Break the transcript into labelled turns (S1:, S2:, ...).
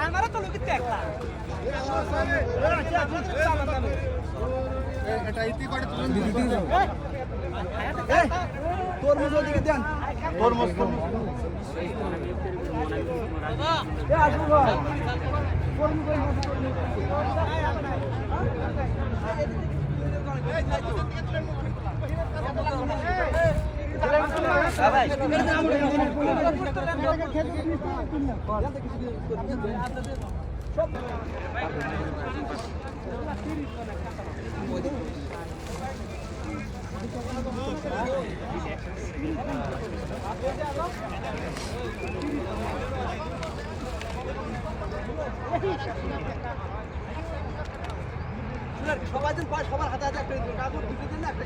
S1: আমারও তো লোক
S2: এটা ইতি করে তুলে
S3: তরমুজ ওদিকে দেন
S2: তরমুজ
S3: এ আসুন ভাই সবাই দিন সবার হাতে হাতে একটা কাগজ দিতে দিন না একটা